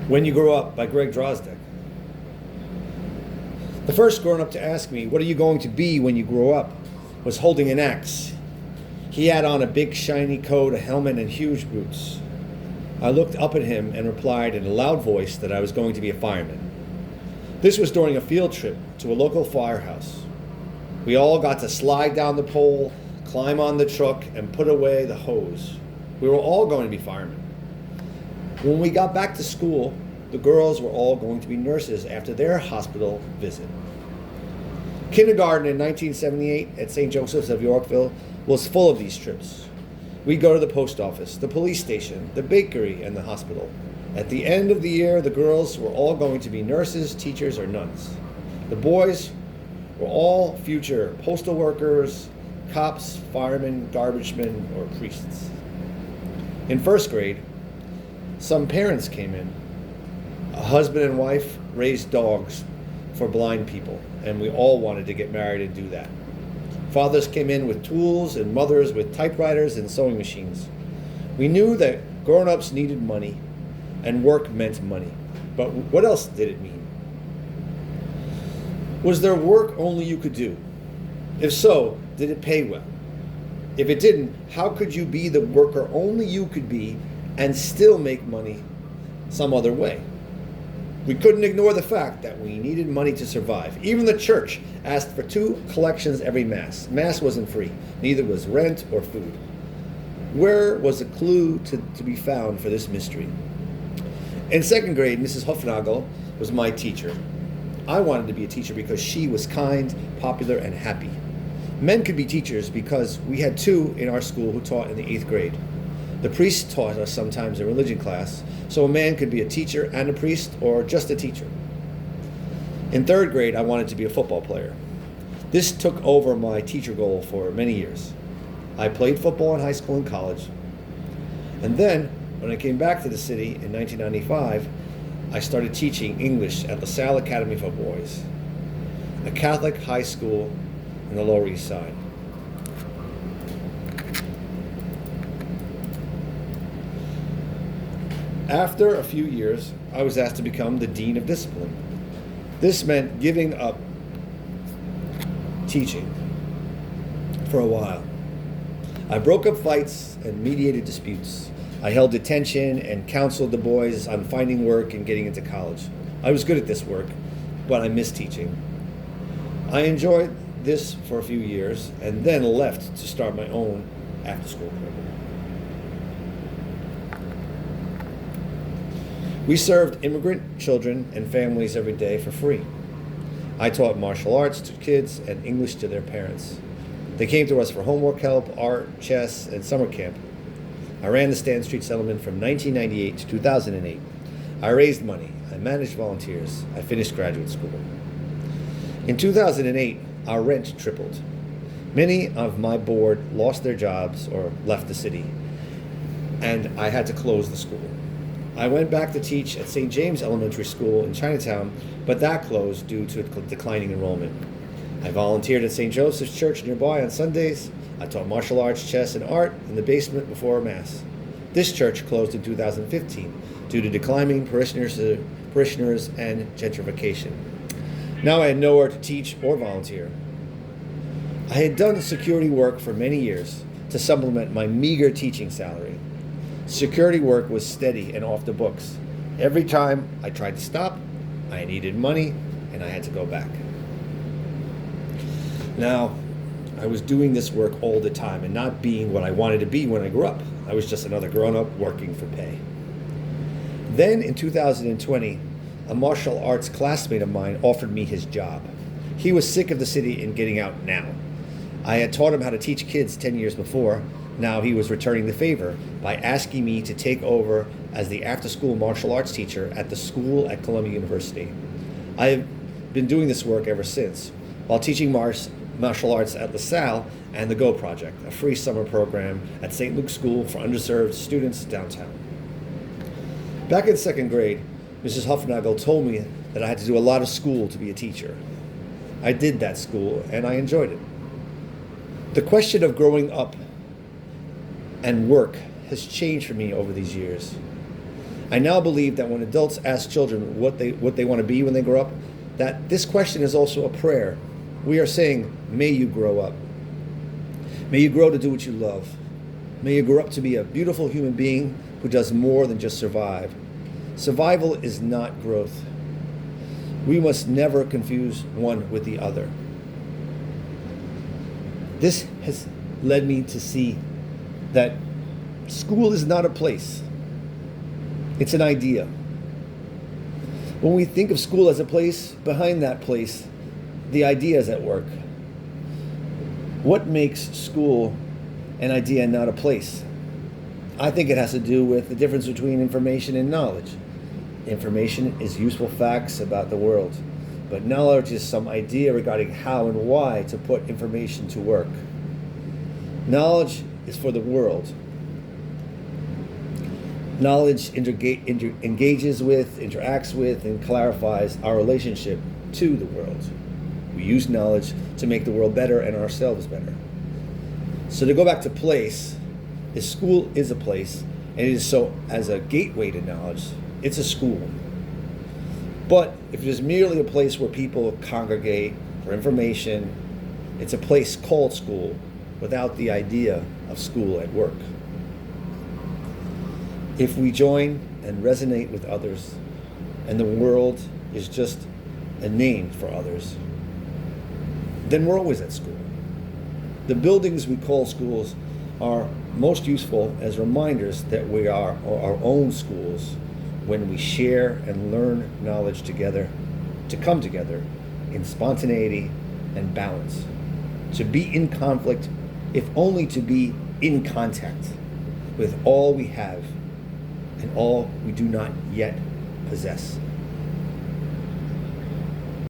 When You Grow Up by Greg Drozdek. The first grown-up to ask me, "What are you going to be when you grow up?" was holding an axe. He had on a big shiny coat, a helmet, and huge boots. I looked up at him and replied in a loud voice that I was going to be a fireman. This was during a field trip to a local firehouse. We all got to slide down the pole, climb on the truck, and put away the hose. We were all going to be firemen. When we got back to school, the girls were all going to be nurses after their hospital visit. Kindergarten in 1978 at St. Joseph's of Yorkville was full of these trips. We'd go to the post office, the police station, the bakery, and the hospital. At the end of the year, the girls were all going to be nurses, teachers, or nuns. The boys were all future postal workers, cops, firemen, garbage men, or priests. In first grade, some parents came in. A husband and wife raised dogs for blind people, and we all wanted to get married and do that. Fathers came in with tools and mothers with typewriters and sewing machines. We knew that grown-ups needed money and work meant money. But what else did it mean? Was there work only you could do? If so, did it pay well? If it didn't, how could you be the worker only you could be and still make money some other way? We couldn't ignore the fact that we needed money to survive. Even the church asked for 2 collections every Mass. Mass wasn't free, neither was rent or food. Where was a clue to be found for this mystery? In second grade, Mrs. Hufnagel was my teacher. I wanted to be a teacher because she was kind, popular, and happy. Men could be teachers because we had 2 in our school who taught in the 8th grade. The priest taught us sometimes in religion class, so a man could be a teacher and a priest, or just a teacher. In 3rd grade, I wanted to be a football player. This took over my teacher goal for many years. I played football in high school and college. And then, when I came back to the city in 1995, I started teaching English at LaSalle Academy for Boys, a Catholic high school in the Lower East Side. After a few years, I was asked to become the Dean of Discipline. This meant giving up teaching for a while. I broke up fights and mediated disputes. I held detention and counseled the boys on finding work and getting into college. I was good at this work, but I missed teaching. I enjoyed this for a few years and then left to start my own after-school program. We served immigrant children and families every day for free. I taught martial arts to kids and English to their parents. They came to us for homework help, art, chess, and summer camp. I ran the Stan Street Settlement from 1998 to 2008. I raised money. I managed volunteers. I finished graduate school. In 2008, our rent tripled. Many of my board lost their jobs or left the city, and I had to close the school. I went back to teach at St. James Elementary School in Chinatown, but that closed due to declining enrollment. I volunteered at St. Joseph's Church nearby on Sundays. I taught martial arts, chess, and art in the basement before Mass. This church closed in 2015 due to declining parishioners and gentrification. Now I had nowhere to teach or volunteer. I had done security work for many years to supplement my meager teaching salary. Security work was steady and off the books. Every time I tried to stop, I needed money and I had to go back. Now, I was doing this work all the time and not being what I wanted to be when I grew up. I was just another grown-up working for pay. Then in 2020, a martial arts classmate of mine offered me his job. He was sick of the city and getting out now. I had taught him how to teach kids 10 years before. Now he was returning the favor by asking me to take over as the after-school martial arts teacher at the school at Columbia University. I have been doing this work ever since, while teaching martial arts at LaSalle and the Go Project, a free summer program at St. Luke's School for underserved students downtown. Back in 2nd grade, Mrs. Hufnagel told me that I had to do a lot of school to be a teacher. I did that school and I enjoyed it. The question of growing up and work has changed for me over these years. I now believe that when adults ask children what they want to be when they grow up, that this question is also a prayer. We are saying, may you grow up. May you grow to do what you love. May you grow up to be a beautiful human being who does more than just survive. Survival is not growth. We must never confuse one with the other. This has led me to see that school is not a place. It's an idea. When we think of school as a place, behind that place, the idea is at work. What makes school an idea and not a place? I think it has to do with the difference between information and knowledge. Information is useful facts about the world, but knowledge is some idea regarding how and why to put information to work. Knowledge is for the world. Knowledge engages with, interacts with, and clarifies our relationship to the world. We use knowledge to make the world better and ourselves better. So to go back to place, is school is a place, and it is so as a gateway to knowledge. It's a school. But if it is merely a place where people congregate for information, it's a place called school without the idea of school at work. If we join and resonate with others, and the world is just a name for others, then we're always at school. The buildings we call schools are most useful as reminders that we are our own schools when we share and learn knowledge together, to come together in spontaneity and balance, to be in conflict, if only to be in contact with all we have and all we do not yet possess.